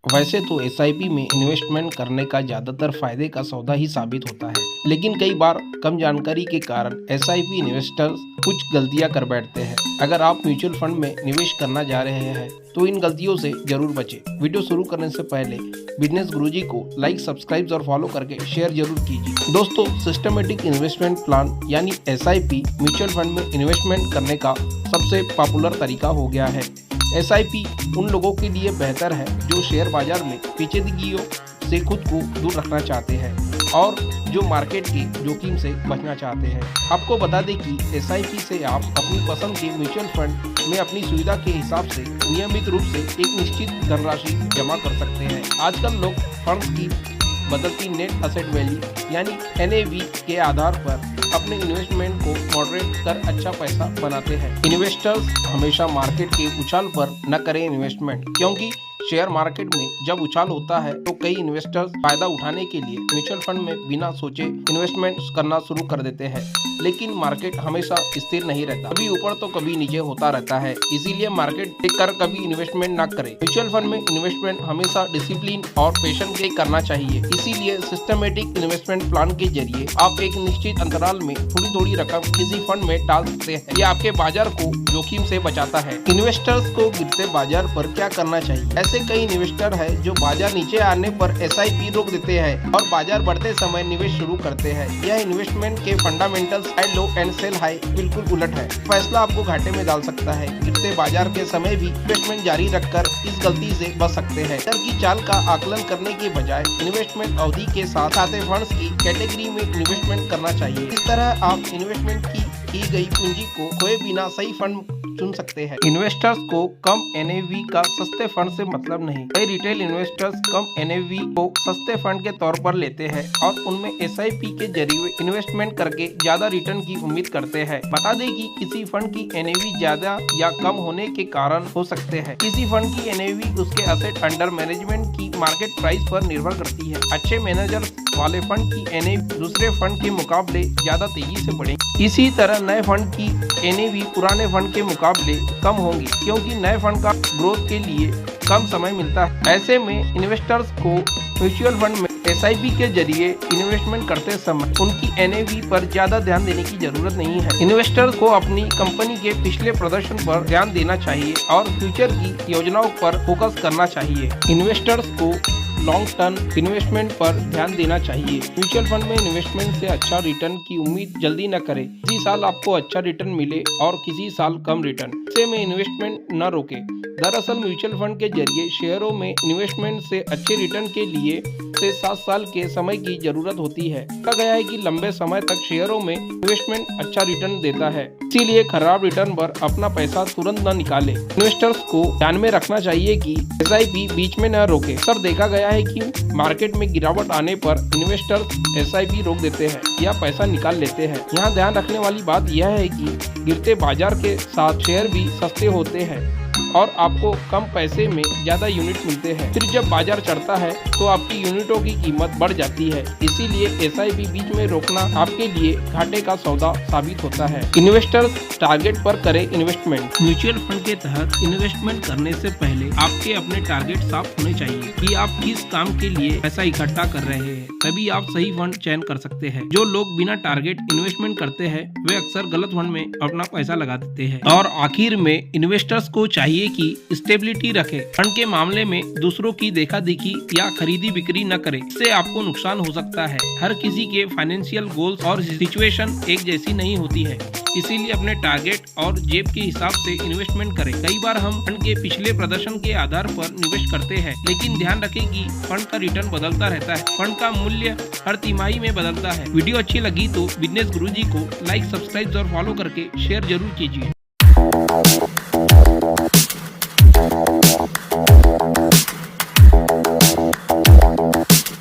वैसे तो एसआईपी में इन्वेस्टमेंट करने का ज़्यादातर फायदे का सौदा ही साबित होता है, लेकिन कई बार कम जानकारी के कारण एसआईपी इन्वेस्टर्स कुछ गलतियां कर बैठते हैं। अगर आप म्यूचुअल फंड में निवेश करना जा रहे हैं तो इन गलतियों से जरूर बचें। वीडियो शुरू करने से पहले बिजनेस गुरुजी को लाइक, सब्सक्राइब और फॉलो करके शेयर जरूर कीजिए। दोस्तों, सिस्टमेटिक इन्वेस्टमेंट प्लान यानी एसआईपी म्यूचुअल फंड में इन्वेस्टमेंट करने का सबसे पॉपुलर तरीका हो गया है। एसआईपी उन लोगों के लिए बेहतर है जो शेयर बाजार में पेचीदगियों से खुद को दूर रखना चाहते हैं और जो मार्केट के जोखिम से बचना चाहते हैं। आपको बता दें कि एसआईपी से आप अपनी पसंद के म्यूचुअल फंड में अपनी सुविधा के हिसाब से नियमित रूप से एक निश्चित धनराशि जमा कर सकते हैं। आजकल लोग फंड्स की बदलती नेट असेट वैल्यू यानी NAV के आधार पर अपने इन्वेस्टमेंट को मॉडरेट कर अच्छा पैसा बनाते हैं। इन्वेस्टर्स हमेशा मार्केट के उछाल पर न करें इन्वेस्टमेंट, क्योंकि शेयर मार्केट में जब उछाल होता है तो कई इन्वेस्टर्स फायदा उठाने के लिए म्यूचुअल फंड में बिना सोचे इन्वेस्टमेंट करना शुरू कर देते हैं। लेकिन मार्केट हमेशा स्थिर नहीं रहता, कभी ऊपर तो कभी नीचे होता रहता है। इसीलिए मार्केट देखकर कभी इन्वेस्टमेंट न करें। म्यूचुअल फंड में इन्वेस्टमेंट हमेशा डिसिप्लिन और पेशेंस के करना चाहिए। इसीलिए सिस्टमेटिक इन्वेस्टमेंट प्लान के जरिए आप एक निश्चित अंतराल में थोड़ी थोड़ी रकम किसी फंड में डाल सकते हैं। ये आपके बाजार को जोखिम से बचाता है। इन्वेस्टर्स को गिरते बाजार पर क्या करना चाहिए? ऐसे कई इन्वेस्टर है जो बाजार नीचे आने पर एसआईपी रोक देते हैं और बाजार बढ़ते समय निवेश शुरू करते हैं। यह इन्वेस्टमेंट के fundamentals buy low and sell high बिल्कुल उलट है। फैसला आपको घाटे में डाल सकता है। गिरते बाजार के समय भी इन्वेस्टमेंट जारी रखकर इस गलती से बच सकते हैं। शेयर की चाल का आकलन करने के बजाय इन्वेस्टमेंट अवधि के साथ आते फंड्स की कैटेगरी में इन्वेस्टमेंट करना चाहिए। इस तरह आप इन्वेस्टमेंट की गई पूंजी को खोए बिना सही फंड चुन सकते हैं। इन्वेस्टर्स को कम NAV का सस्ते फंड से मतलब नहीं। कई रिटेल इन्वेस्टर्स कम NAV को सस्ते फंड के तौर पर लेते हैं और उनमें SIP के जरिए इन्वेस्टमेंट करके ज्यादा रिटर्न की उम्मीद करते हैं। बता दें कि किसी फंड की NAV ज्यादा या कम होने के कारण हो सकते हैं। किसी फंड की NAV उसके असेट अंडर मैनेजमेंट की मार्केट प्राइस पर निर्भर करती है। अच्छे मैनेजर वाले फंड की NAV दूसरे फंड के मुकाबले ज्यादा तेजी से बढ़ेगी। इसी तरह नए फंड की NAV पुराने फंड के मुकाबले कम होंगी, क्योंकि नए फंड का ग्रोथ के लिए कम समय मिलता है। ऐसे में इन्वेस्टर्स को म्यूचुअल फंड में SIP के जरिए इन्वेस्टमेंट करते समय उनकी NAV पर ज्यादा ध्यान देने की जरूरत नहीं है। इन्वेस्टर्स को अपनी कंपनी के पिछले प्रदर्शन पर ध्यान देना चाहिए और फ्यूचर की योजनाओं पर फोकस करना चाहिए। इन्वेस्टर्स को लॉन्ग टर्म इन्वेस्टमेंट पर ध्यान देना चाहिए। म्यूचुअल फंड में इन्वेस्टमेंट से अच्छा रिटर्न की उम्मीद जल्दी न करें। किसी साल आपको अच्छा रिटर्न मिले और किसी साल कम रिटर्न, ऐसे में इन्वेस्टमेंट न रोकें। दरअसल म्यूचुअल फंड के जरिए शेयरों में इन्वेस्टमेंट से अच्छे रिटर्न के लिए 7 साल के समय की जरूरत होती है। कहा गया है कि लंबे समय तक शेयरों में इन्वेस्टमेंट अच्छा रिटर्न देता है, इसीलिए खराब रिटर्न पर अपना पैसा तुरंत न निकालें। इन्वेस्टर्स को ध्यान में रखना चाहिए कि SIP बीच में न रोके। अक्सर देखा गया है कि मार्केट में गिरावट आने पर इन्वेस्टर्स SIP रोक देते हैं या पैसा निकाल लेते हैं। यहाँ ध्यान रखने वाली बात यह है कि गिरते बाजार के साथ शेयर भी सस्ते होते हैं और आपको कम पैसे में ज्यादा यूनिट मिलते हैं। फिर जब बाजार चढ़ता है तो आपकी यूनिटों की कीमत बढ़ जाती है। इसीलिए SIP बीच में रोकना आपके लिए घाटे का सौदा साबित होता है। इन्वेस्टर्स टारगेट पर करें इन्वेस्टमेंट। म्यूचुअल फंड के तहत इन्वेस्टमेंट करने से पहले आपके अपने टारगेट साफ होने चाहिए कि आप किस काम के लिए पैसा इकट्ठा कर रहे हैं, तभी आप सही फंड चयन कर सकते हैं। जो लोग बिना टारगेट इन्वेस्टमेंट करते हैं वे अक्सर गलत फंड में अपना पैसा लगा देते हैं। और आखिर में इन्वेस्टर्स को चाहिए कि स्टेबिलिटी रखें। फंड के मामले में दूसरों की देखा देखी या खरीदी बिक्री न करें, इससे आपको नुकसान हो सकता है। हर किसी के फाइनेंशियल गोल्स और सिचुएशन एक जैसी नहीं होती है, इसीलिए अपने टारगेट और जेब के हिसाब से इन्वेस्टमेंट करें। कई बार हम फंड के पिछले प्रदर्शन के आधार पर निवेश करते हैं, लेकिन ध्यान रखें कि फंड का रिटर्न बदलता रहता है। फंड का मूल्य हर तिमाही में बदलता है। वीडियो अच्छी लगी तो बिजनेस गुरुजी को लाइक, सब्सक्राइब और फॉलो करके शेयर जरूर कीजिए।